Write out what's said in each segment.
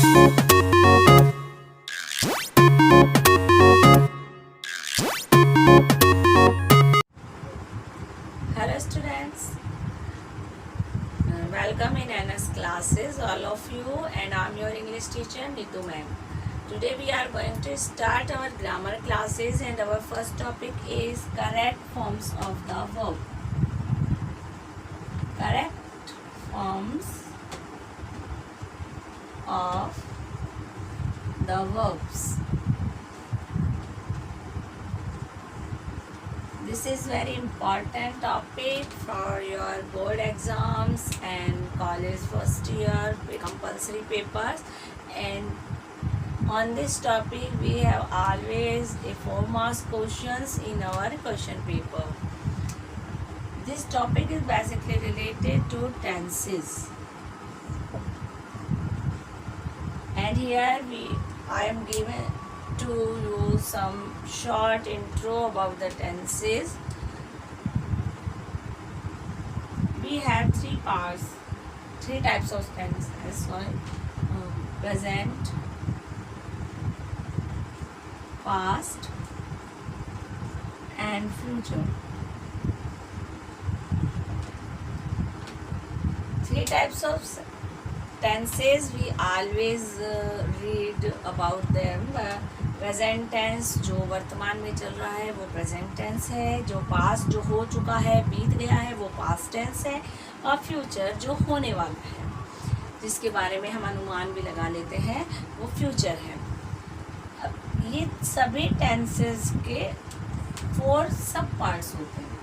Hello students, welcome in NS classes all of you, and I am your English teacher Neetu ma'am. Today we are going to start our grammar classes, and our first topic is correct forms of the verb. Correct forms of the verbs. This is very important topic for your board exams and college first year compulsory papers, and on this topic we have always a 4 marks questions in our question paper. This topic is basically related to tenses, and here I am given to you some short intro about the tenses. We have three types of tenses: present, past, and future. Three types of tenses we always read about them. Present tense जो वर्तमान में चल रहा है वो present tense है, जो past जो हो चुका है बीत गया है वो पास्ट टेंस है, और फ्यूचर जो होने वाला है जिसके बारे में हम अनुमान भी लगा लेते हैं वो फ्यूचर है। अब ये सभी टेंसेस के 4 सब पार्ट्स होते हैं: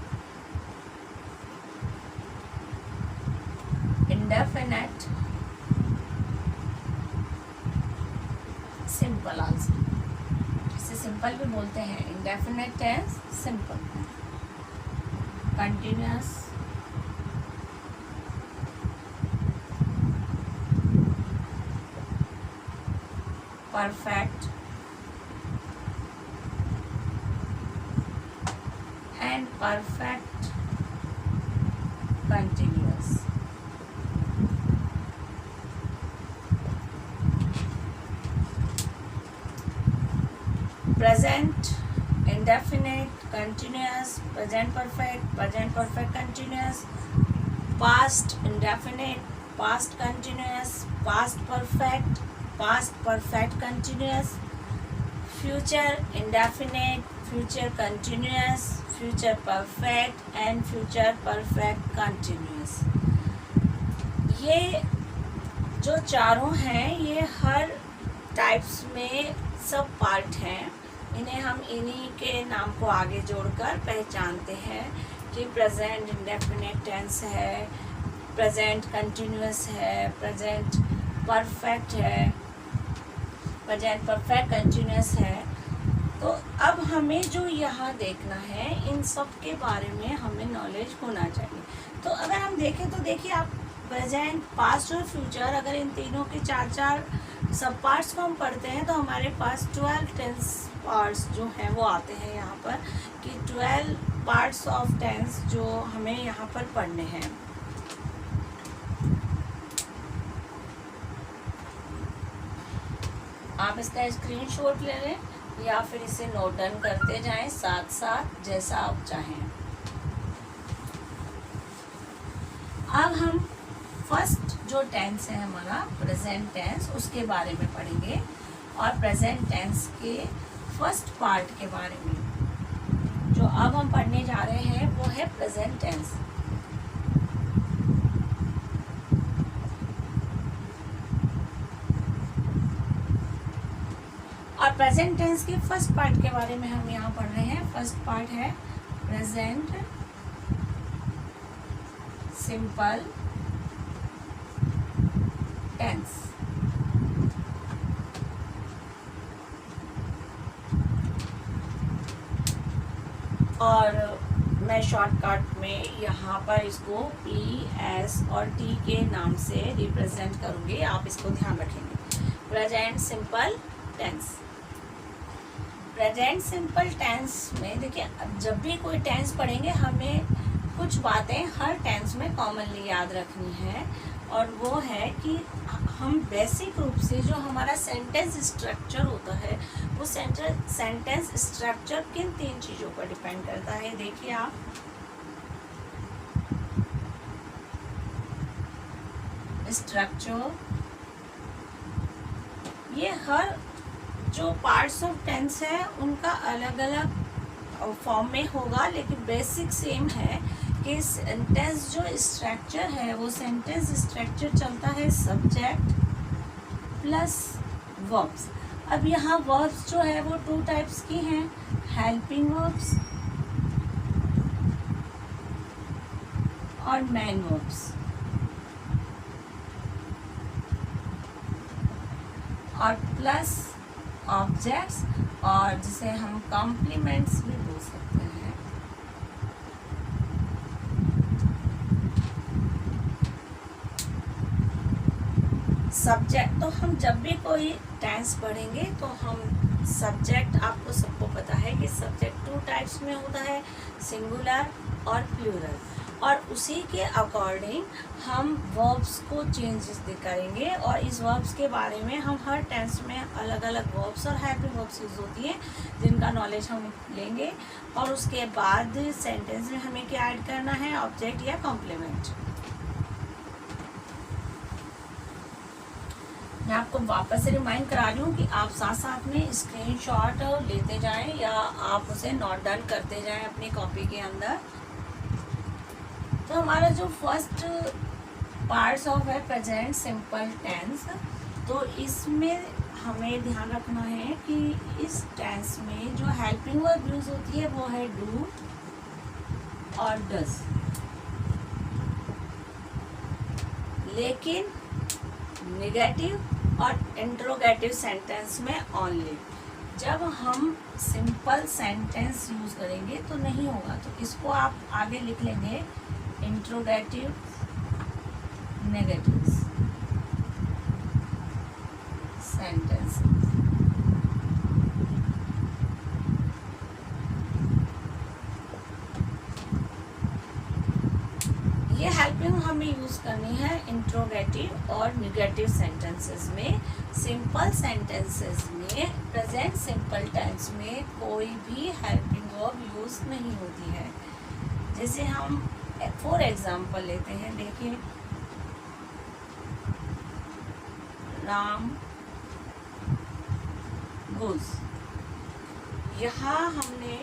इंडेफिनिट, सिंपल आंसर, सिंपल भी बोलते हैं, indefinite tense, simple, continuous, perfect and perfect continuous. present indefinite continuous, present perfect continuous, past indefinite, past continuous, past perfect continuous, future indefinite, future continuous, future perfect and future perfect continuous। ये जो चारों हैं ये हर types में सब part हैं। इन्हें हम इन्हीं के नाम को आगे जोड़कर पहचानते हैं कि प्रेजेंट इंडेफिनिट टेंस है, प्रेजेंट कंटिन्यूअस है, प्रेजेंट परफेक्ट है, प्रेजेंट परफेक्ट कंटिन्यूअस है। तो अब हमें जो यहाँ देखना है इन सब के बारे में हमें नॉलेज होना चाहिए। तो अगर हम देखें तो देखिए आप, प्रेजेंट, पास्ट और फ्यूचर, अगर इन तीनों के 4 सब पार्ट्स को हम पढ़ते हैं तो हमारे पास 12 टेंस पार्ट्स जो हैं वो आते हैं यहाँ पर, कि 12 पार्ट्स ऑफ टेंस जो हमें यहाँ पर पढ़ने हैं। आप इसका स्क्रीनशॉट ले लें या फिर इसे नोट डाउन करते जाएं साथ साथ, जैसा आप चाहें। अब हम फर्स्ट जो टेंस है हमारा प्रेजेंट टेंस, उसके बारे में पढ़ेंगे, और प्रेजेंट टेंस के फर्स्ट पार्ट के बारे में जो अब हम पढ़ने जा रहे हैं वो है प्रेजेंट टेंस। और प्रेजेंट टेंस के फर्स्ट पार्ट के बारे में हम यहाँ पढ़ रहे हैं। फर्स्ट पार्ट है प्रेजेंट सिंपल टेंस। और मैं शॉर्टकट में यहाँ पर इसको PS और T के नाम से रिप्रेजेंट करूँगी, आप इसको ध्यान रखेंगे। Present simple tense. Present simple tense में देखिए, जब भी कोई टेंस पढ़ेंगे हमें कुछ बातें हर टेंस में कॉमनली याद रखनी है, और वो है कि हम बेसिक रूप से जो हमारा सेंटेंस स्ट्रक्चर होता है वो सेंटेंस स्ट्रक्चर किन 3 चीज़ों पर डिपेंड करता है। देखिए आप, स्ट्रक्चर, ये हर जो पार्ट्स ऑफ टेंस है उनका अलग अलग फॉर्म में होगा, लेकिन बेसिक सेम है कि सेंटेंस जो स्ट्रक्चर है वो सेंटेंस स्ट्रक्चर चलता है सब्जेक्ट प्लस वर्ब्स। अब यहाँ वर्ब्स जो है वो 2 टाइप्स की हैं, हेल्पिंग वर्ब्स और मेन वर्ब्स। और प्लस ऑब्जेक्ट्स, और जिसे हम कॉम्प्लीमेंट्स भी बोल सकते हैं। सब्जेक्ट, तो हम जब भी कोई टेंस पढ़ेंगे तो हम सब्जेक्ट, आपको सबको पता है कि सब्जेक्ट 2 टाइप्स में होता है, सिंगुलर और प्लूरल, और उसी के अकॉर्डिंग हम वर्ब्स को चेंजेस करेंगे। और इस वर्ब्स के बारे में हम हर टेंस में अलग अलग वर्ब्स और हेल्पिंग वर्ब्स यूज होती हैं जिनका नॉलेज हम लेंगे, और उसके बाद सेंटेंस में हमें क्या ऐड करना है, ऑब्जेक्ट या कॉम्प्लीमेंट। मैं आपको वापस से रिमाइंड करा रही हूँ कि आप साथ साथ में स्क्रीनशॉट लेते जाएं या आप उसे नोट डाउन करते जाएं अपनी कॉपी के अंदर। तो हमारा जो फर्स्ट पार्ट्स ऑफ है प्रेजेंट सिंपल टेंस, तो इसमें हमें ध्यान रखना है कि इस टेंस में जो हेल्पिंग वर्ब यूज होती है वो है डू और डज, लेकिन नेगेटिव और इंट्रोगेटिव सेंटेंस में ओनली। जब हम सिंपल सेंटेंस यूज करेंगे तो नहीं होगा, तो इसको आप आगे लिख लेंगे, इंट्रोगेटिव नेगेटिव सेंटेंस। ये हेल्पिंग हमें यूज करनी है इंट्रोगेटिव और नेगेटिव सेंटेंसेस में। सिंपल सेंटेंसेस में, प्रेजेंट सिंपल टेंस में कोई भी हेल्पिंग वर्ब यूज नहीं होती है। जैसे हम फॉर एग्जाम्पल लेते हैं, देखिए राम गोज, यहाँ हमने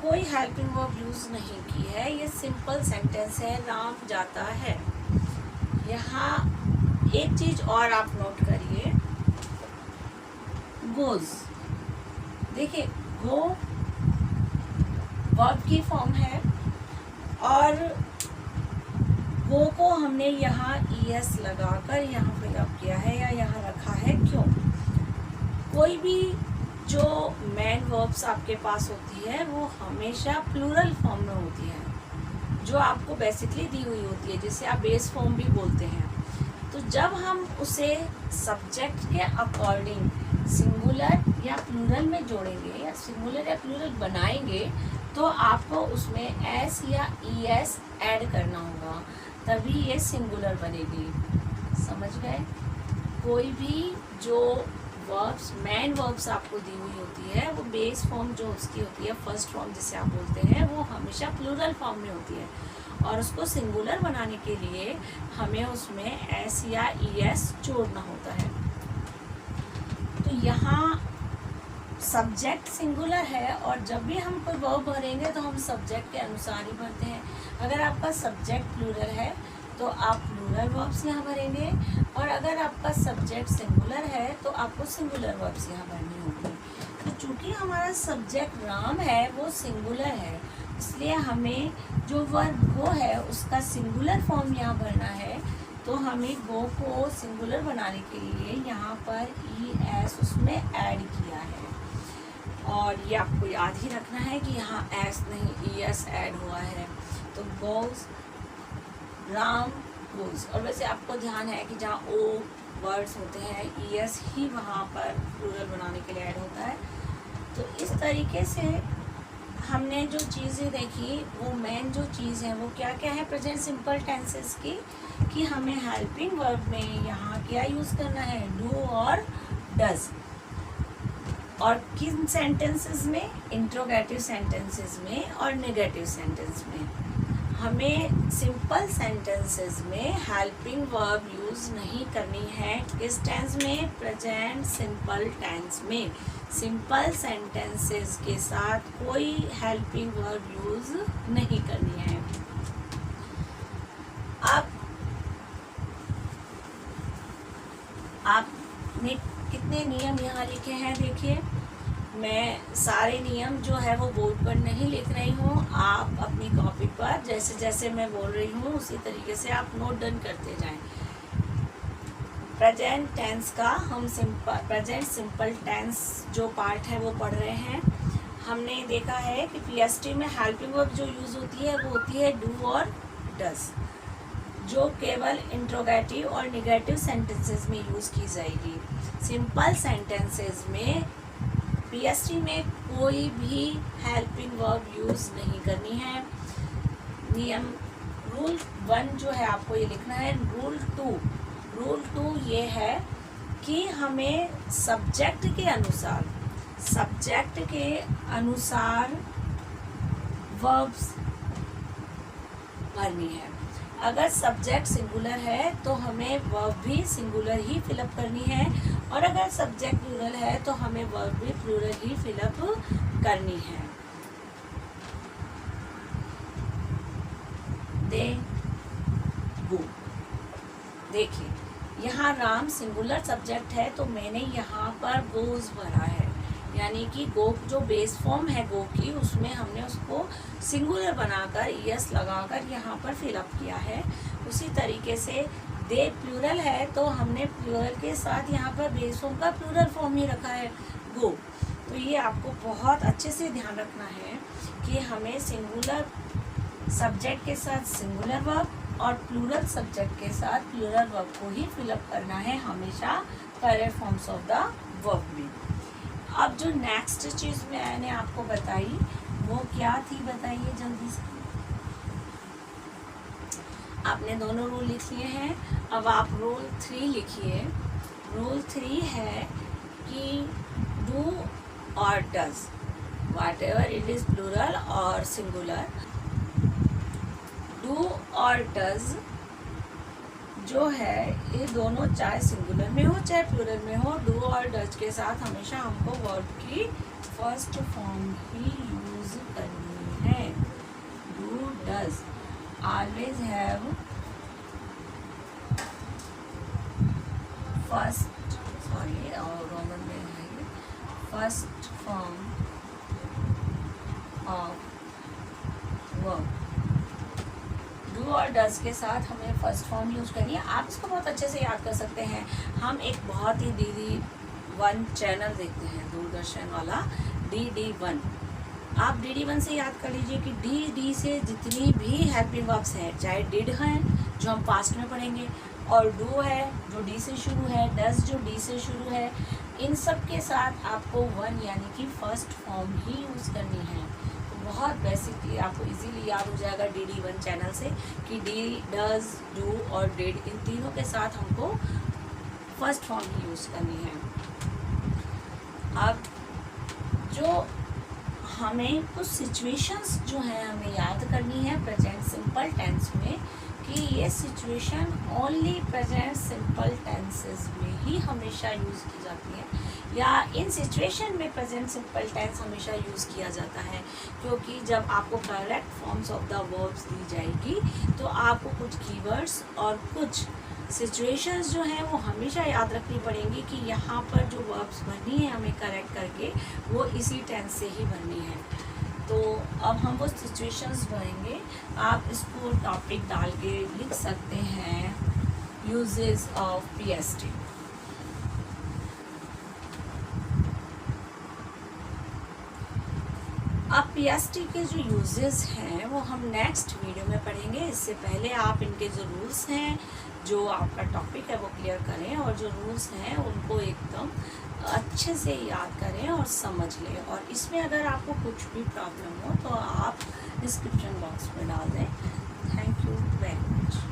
कोई हेल्पिंग वर्ब यूज नहीं की है, ये सिंपल सेंटेंस है, राम जाता है। यहाँ एक चीज और आप नोट करिए, गोज, देखिए गो वर्ब की फॉर्म है और गो को हमने यहाँ ईएस लगाकर यहाँ फिलअप किया है या यहाँ रखा है, क्यों? कोई भी जो मेन वर्ब्स आपके पास होती है वो हमेशा प्लूरल फॉर्म में होती है, जो आपको बेसिकली दी हुई होती है, जिसे आप बेस फॉर्म भी बोलते हैं। तो जब हम उसे सब्जेक्ट के अकॉर्डिंग सिंगुलर या प्लूरल में जोड़ेंगे या सिंगुलर या प्लूरल बनाएंगे तो आपको उसमें एस या ईएस ऐड करना होगा, तभी ये सिंगुलर बनेगी। समझ गए? कोई भी जो वर्ब्स, मेन वर्ब्स आपको दी हुई होती है वो बेस फॉर्म जो उसकी होती है, फर्स्ट फॉर्म जिसे आप बोलते हैं, वो हमेशा प्लूरल फॉर्म में होती है, और उसको सिंगुलर बनाने के लिए हमें उसमें एस या ईएस जोड़ना होता है। तो यहाँ सब्जेक्ट सिंगुलर है और जब भी हम कोई वर्ब भरेंगे तो हम सब्जेक्ट के अनुसार ही भरते हैं। अगर आपका सब्जेक्ट प्लूरल है तो आप प्लूरल वर्ब्स यहाँ भरेंगे, और अगर आपका सब्जेक्ट सिंगुलर है तो आपको सिंगुलर वर्ब्स यहाँ भरनी होगी। तो चूंकि हमारा सब्जेक्ट राम है वो सिंगुलर है, इसलिए हमें जो वर्ब गो है उसका सिंगुलर फॉर्म यहाँ भरना है। तो हमें गो को सिंगुलर बनाने के लिए यहाँ पर ई एस उसमें ऐड किया है, और ये आपको याद ही रखना है कि यहाँ एस नहीं ई एस ऐड हुआ है। तो गोज, राम गोज। और वैसे आपको ध्यान है कि जहाँ ओ वर्ड्स होते हैं ई एस ही वहाँ पर प्लूरल बनाने के लिए ऐड होता है। तो इस तरीके से हमने जो चीज़ें देखी वो मेन जो चीज़ है वो क्या क्या है प्रेजेंट सिंपल टेंसेस की, कि हमें हेल्पिंग वर्ब में यहाँ क्या यूज़ करना है, डू और डज। और किन सेंटेंसेस में, इंट्रोगेटिव सेंटेंसेस में और नेगेटिव सेंटेंस में। हमें सिंपल सेंटेंसेस में हेल्पिंग वर्ब यूज़ नहीं करनी है। किस टेंस में, प्रेजेंट सिंपल टेंस में। सिंपल सेंटेंसेस के साथ कोई हेल्पिंग वर्ब यूज़ नहीं करनी है। अब आपने कितने नियम यहाँ लिखे हैं, देखिए मैं सारे नियम जो है वो बोर्ड पर नहीं लिख रही हूँ, आप अपनी कॉपी पर जैसे जैसे मैं बोल रही हूँ उसी तरीके से आप नोट डाउन करते जाएं। प्रेजेंट टेंस का हम प्रेजेंट सिंपल टेंस जो पार्ट है वो पढ़ रहे हैं। हमने देखा है कि पीएसटी में हेल्पिंग वर्ब जो यूज़ होती है वो होती है डू और डज, जो केवल इंट्रोगेटिव और नेगेटिव सेंटेंसेस में यूज़ की जाएगी। सिंपल सेंटेंसेस में पीएसटी में कोई भी हेल्पिंग वर्ब यूज़ नहीं करनी है। नियम रूल 1 जो है आपको ये लिखना है। रूल 2 ये है कि हमें सब्जेक्ट के अनुसार वर्ब्स भरनी है। अगर सब्जेक्ट सिंगुलर है तो हमें वर्ब भी सिंगुलर ही फिलअप करनी है, और अगर सब्जेक्ट प्लूरल है तो हमें वर्ब भी प्लूरल ही फिलअप करनी है। दे गो, देखिए यहाँ राम सिंगुलर सब्जेक्ट है तो मैंने यहाँ पर गोज भरा है, यानी कि गो जो बेस फॉर्म है गो की उसमें हमने उसको सिंगुलर बनाकर यस लगाकर यहाँ पर फिलअप किया है। उसी तरीके से दे प्लूरल है तो हमने प्लूरल के साथ यहाँ पर बेस फॉर्म का प्लूरल फॉर्म ही रखा है गो। तो ये आपको बहुत अच्छे से ध्यान रखना है कि हमें सिंगुलर सब्जेक्ट के साथ सिंगुलर वर्ब और प्लूरल सब्जेक्ट के साथ प्लूरल वर्ब को ही फिलअप करना है हमेशा पहले फॉर्म्स ऑफ द वर्ब में। अब जो नेक्स्ट चीज़ मैंने आपको बताई वो क्या थी, बताइए जल्दी से। आपने दोनों रूल लिख लिए हैं, अब आप रूल 3 लिखिए। रूल 3 है कि डू और does, whatever it is plural और सिंगुलर, डू और डज जो है ये दोनों चाहे सिंगुलर में हो चाहे प्लूरल में हो, डू और डज के साथ हमेशा हमको वर्ब की फर्स्ट फॉर्म ही यूज करनी है। Do does always have first, sorry और रोमन में है first form of verb. Do और डज के साथ हमें फर्स्ट फॉर्म यूज करनी है। आप इसको बहुत अच्छे से याद कर सकते हैं। हम एक बहुत ही DD1 चैनल देखते हैं, दूरदर्शन वाला DD1। आप DD1 से याद कर लीजिए कि DD से जितनी भी हेल्पिंग वर्ब्स हैं, चाहे डिड हैं जो हम पास्ट में पढ़ेंगे, और डू है जो डी से शुरू है, डज जो डी से शुरू है, इन सब के साथ आपको 1 यानी कि फर्स्ट फॉर्म ही यूज़ करनी है। बहुत बेसिकली आपको इजीली याद हो जाएगा DD1 चैनल से कि डी, डज, डू और डिड इन तीनों के साथ हमको फर्स्ट फॉर्म ही यूज़ करनी है। अब जो हमें कुछ सिचुएशंस जो हैं हमें याद करनी है प्रेजेंट सिंपल टेंस में, कि ये situation only present simple tenses में ही हमेशा यूज़ की जाती है, या इन सिचुएशन में प्रेजेंट सिंपल टेंस हमेशा यूज़ किया जाता है। क्योंकि जब आपको correct forms of the verbs दी जाएगी तो आपको कुछ कीवर्ड्स और कुछ सिचुएशंस जो हैं वो हमेशा याद रखनी पड़ेंगी कि यहाँ पर जो वर्ब्स बननी है हमें करेक्ट करके वो इसी टेंस से ही बननी है। तो अब हम वो सिचुएशंस भरेंगे। आप इसको टॉपिक डाल के लिख सकते हैं, यूजेस ऑफ पीएसटी। अब पीएसटी के जो यूजेस हैं वो हम नेक्स्ट वीडियो में पढ़ेंगे। इससे पहले आप इनके जो रूल्स हैं जो आपका टॉपिक है वो क्लियर करें और जो रूल्स हैं उनको एकदम अच्छे से याद करें और समझ लें। और इसमें अगर आपको कुछ भी प्रॉब्लम हो तो आप डिस्क्रिप्शन बॉक्स में डाल दें। Thank you very much.